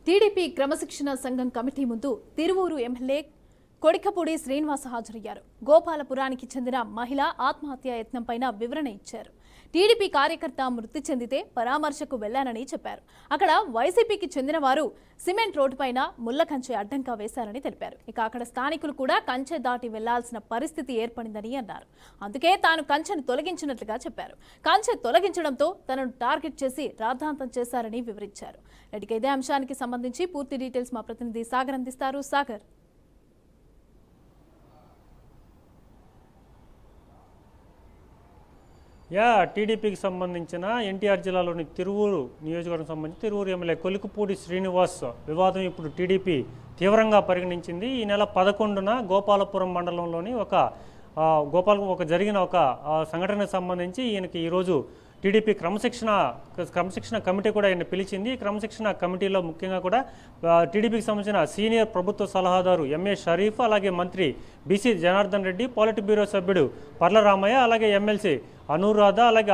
TDP క్రమశిక్షణ సంఘం committee ముందు తిరువూరు ఎమ్మెల్యే కొడికపూడి శ్రీనివాస హాజరయ్యారు. గోపాలపురానికి చెందిన మహిళ ఆత్మహత్య యత్నంపైన వివరణ ఇచ్చారు. టీడీపీ కార్యకర్త మృతి పరామర్శకు వెళ్లానని చెప్పారు. అక్కడ వైసీపీకి చెందిన వారు సిమెంట్ రోడ్డుపైన ముళ్ల కంచె అడ్డంగా వేశారని తెలిపారు. ఇక అక్కడ స్థానికులు కూడా కంచె దాటి వెళ్లాల్సిన పరిస్థితి ఏర్పడిందని అన్నారు. అందుకే తాను కంచెను తొలగించినట్లుగా చెప్పారు. కంచె తొలగించడంతో తనను టార్గెట్ చేసి రాద్ధాంతం చేశారని వివరించారు. ఇదే అంశానికి సంబంధించి పూర్తి డీటెయిల్స్ మా ప్రతినిధి సాగర్ అందిస్తారు. సాగర్, టీడీపీకి సంబంధించిన ఎన్టీఆర్ జిల్లాలోని తిరువూరు నియోజకవర్గం సంబంధించి తిరువూరు ఎమ్మెల్యే కొలికపూడి శ్రీనివాస్ వివాదం ఇప్పుడు టీడీపీ తీవ్రంగా పరిగణించింది. ఈ నెల 11న గోపాలపురం మండలంలోని జరిగిన ఒక సంఘటనకు సంబంధించి ఈయనకి ఈరోజు టీడీపీ క్రమశిక్షణ కమిటీ కూడా ఆయన పిలిచింది. క్రమశిక్షణ కమిటీలో ముఖ్యంగా కూడా టీడీపీకి సంబంధించిన సీనియర్ ప్రభుత్వ సలహాదారు ఎంఏ షరీఫ్, అలాగే మంత్రి బీసీ జనార్దన్ రెడ్డి, పాలిట్ బ్యూరో సభ్యుడు పర్ల రామయ్య, అలాగే ఎమ్మెల్సీ అనురాధ, అలాగే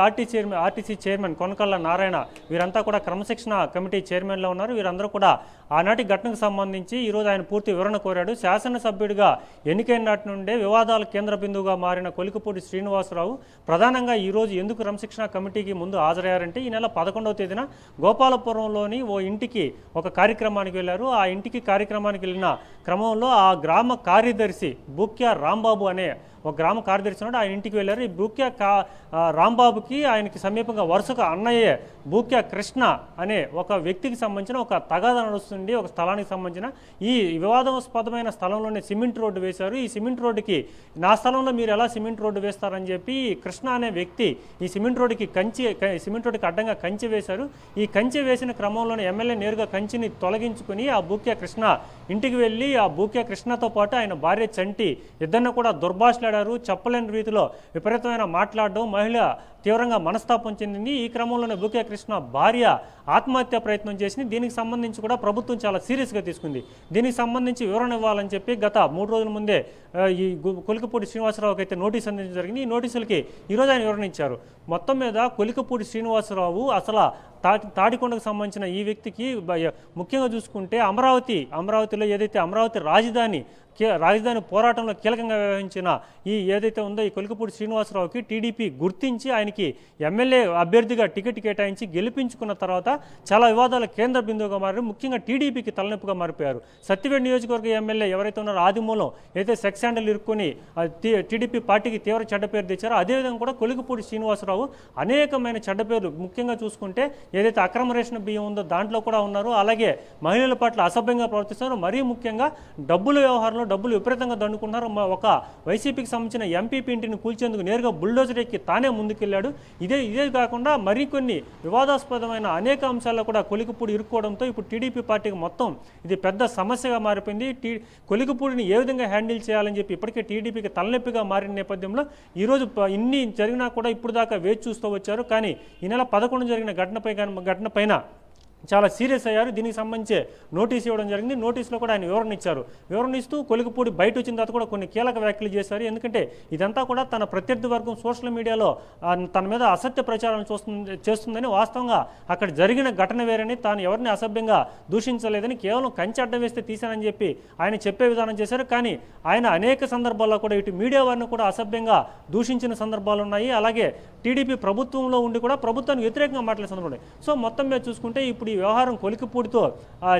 ఆర్టీసీ చైర్మన్ కొనకళ్ళ నారాయణ, వీరంతా కూడా క్రమశిక్షణ కమిటీ చైర్మన్లో ఉన్నారు. వీరందరూ కూడా ఆనాటి ఘటనకు సంబంధించి ఈరోజు ఆయన పూర్తి వివరణ కోరాడు. శాసనసభ్యుడిగా ఎన్నికైన నాటి నుండే వివాదాల కేంద్ర బిందువుగా మారిన కొలికపూడి శ్రీనివాసరావు ప్రధానంగా ఈరోజు ఎందుకు క్రమశిక్షణ కమిటీకి ముందు హాజరయ్యారంటే, ఈ నెల 11వ తేదీన గోపాలపురంలోని ఓ ఇంటికి ఒక కార్యక్రమానికి వెళ్ళారు. ఆ ఇంటికి కార్యక్రమానికి వెళ్ళిన క్రమంలో ఆ గ్రామ కార్యదర్శి బూక్యా రాంబాబు అనే ఒక గ్రామ కార్యదర్శి ఉన్నాడు. ఆయన ఇంటికి వెళ్ళారు. ఈ బూక్యా రాంబాబుకి ఆయనకి సమీపంగా వరుసగా అన్నయ్య బూక్యా కృష్ణ అనే ఒక వ్యక్తికి సంబంధించిన ఒక తగాదా నడుస్తుంది. ఒక స్థలానికి సంబంధించిన ఈ వివాదాస్పదమైన స్థలంలోనే సిమెంట్ రోడ్డు వేశారు. ఈ సిమెంట్ రోడ్డుకి నా స్థలంలో మీరు ఎలా సిమెంట్ రోడ్డు వేస్తారని చెప్పి కృష్ణ అనే వ్యక్తి ఈ సిమెంట్ రోడ్డుకి అడ్డంగా కంచె వేశారు. ఈ కంచె వేసిన క్రమంలోనే ఎమ్మెల్యే నేరుగా కంచెని తొలగించుకుని ఆ బూక్యా కృష్ణ ఇంటికి వెళ్ళి ఆ బూక్యా కృష్ణతో పాటు ఆయన భార్య చంటి ఇద్దరిని కూడా దుర్భాషలాడారు. చెప్పలేని రీతిలో విపరీతమైన మాట్లాడడం, మహిళ తీవ్రంగా మనస్తాపం చెందింది. ఈ క్రమంలోనే బూక్యా కృష్ణ భార్య ఆత్మహత్య ప్రయత్నం చేసింది. దీనికి సంబంధించి కూడా ప్రభుత్వం చాలా సీరియస్గా తీసుకుంది. దీనికి సంబంధించి వివరణ ఇవ్వాలని చెప్పి గత 3 రోజుల ముందే ఈ కొలికపూడి శ్రీనివాసరావుకి అయితే నోటీసు అందించడం జరిగింది. ఈ నోటీసులకి ఈరోజు ఆయన వివరణ ఇచ్చారు. మొత్తం మీద కొలికపూడి శ్రీనివాసరావు అసలు తాడికొండకు సంబంధించిన ఈ వ్యక్తికి ముఖ్యంగా చూసుకుంటే అమరావతిలో ఏదైతే అమరావతి రాజధాని పోరాటంలో కీలకంగా వ్యవహరించిన ఏదైతే ఉందో ఈ కొలికపూడి శ్రీనివాసరావుకి టీడీపీ గుర్తించి ఆయనకి ఎమ్మెల్యే అభ్యర్థిగా టికెట్ కేటాయించి గెలిపించుకున్న తర్వాత చాలా వివాదాల కేంద్ర బిందువుగా మారి ముఖ్యంగా టీడీపీకి తలనొప్పిగా మారిపోయారు. సత్యవేడ్ నియోజకవర్గ ఎమ్మెల్యే ఎవరైతే ఉన్నారో ఆదిమూలం ఏదైతే సెక్స్ హ్యాండిల్ ఇరుక్కుని టీడీపీ పార్టీకి తీవ్ర చెడ్డ పేరు తెచ్చారో, అదేవిధంగా కూడా కొలికపూడి శ్రీనివాసరావు అనేకమైన చెడ్డ పేర్లు, ముఖ్యంగా చూసుకుంటే ఏదైతే అక్రమ రేషన్ బియ్యం ఉందో దాంట్లో కూడా ఉన్నారు. అలాగే మహిళల పట్ల అసభ్యంగా ప్రవర్తిస్తున్నారు. మరీ ముఖ్యంగా డబ్బుల వ్యవహారంలో డబ్బులు విపరీతంగా దండుకున్నారు. ఒక వైసీపీకి సంబంధించిన ఎంపీపీ ఇంటిని కూల్చేందుకు నేరుగా బుల్డోజర్ ఎక్కి తానే ముందుకెళ్లాడు. ఇదే కాకుండా మరికొన్ని వివాదాస్పదమైన అనేక అంశాల్లో కూడా కొలికపూడి ఇరుక్కోవడంతో ఇప్పుడు టీడీపీ పార్టీకి మొత్తం ఇది పెద్ద సమస్యగా మారిపోయింది. కొలికపూడిని ఏ విధంగా హ్యాండిల్ చేయాలని చెప్పి ఇప్పటికే టీడీపీకి తలనొప్పిగా మారిన నేపథ్యంలో ఈరోజు ఇన్ని జరిగినా కూడా ఇప్పుడు దాకా వేచి చూస్తూ వచ్చారు. కానీ ఈ నెల 11 జరిగిన ఘటన పైన చాలా సీరియస్ అయ్యారు. దీనికి సంబంధించి నోటీస్ ఇవ్వడం జరిగింది. నోటీసులో కూడా ఆయన వివరణ ఇచ్చారు. వివరణ ఇస్తూ కొలికపూడి బయట వచ్చిన తర్వాత కూడా కొన్ని కీలక వ్యాఖ్యలు చేశారు. ఎందుకంటే ఇదంతా కూడా తన ప్రత్యర్థి వర్గం సోషల్ మీడియాలో తన మీద అసత్య ప్రచారం చేస్తుందని, వాస్తవంగా అక్కడ జరిగిన ఘటన వేరని, తాను ఎవరిని అసభ్యంగా దూషించలేదని, కేవలం కంచె అడ్డం వేస్తే తీశానని చెప్పి ఆయన చెప్పే విధానం చేశారు. కానీ ఆయన అనేక సందర్భాల్లో కూడా ఇటు మీడియా వారిని కూడా అసభ్యంగా దూషించిన సందర్భాలు ఉన్నాయి. అలాగే టీడీపీ ప్రభుత్వంలో ఉండి కూడా ప్రభుత్వానికి వ్యతిరేకంగా మాట్లాడే సందర్భాలు ఉన్నాయి. సో మొత్తం మీద చూసుకుంటే ఇప్పుడు ఈ వ్యవహారం కొలికపూడితో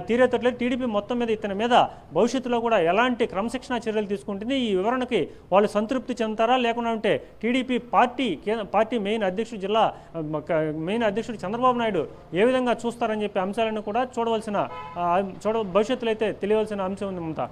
తీరేటట్లేదు. టీడీపీ మొత్తం మీద ఇతని మీద భవిష్యత్తులో కూడా ఎలాంటి క్రమశిక్షణ చర్యలు తీసుకుంటుంది, ఈ వివరణకి వాళ్ళు సంతృప్తి చెందుతారా, లేకుండా ఉంటే టీడీపీ పార్టీ మెయిన్ అధ్యక్షుడు చంద్రబాబు నాయుడు ఏ విధంగా చూస్తారని చెప్పి అంశాలను కూడా భవిష్యత్తులో అయితే తెలియవలసిన అంశం ఉంది. మమతా.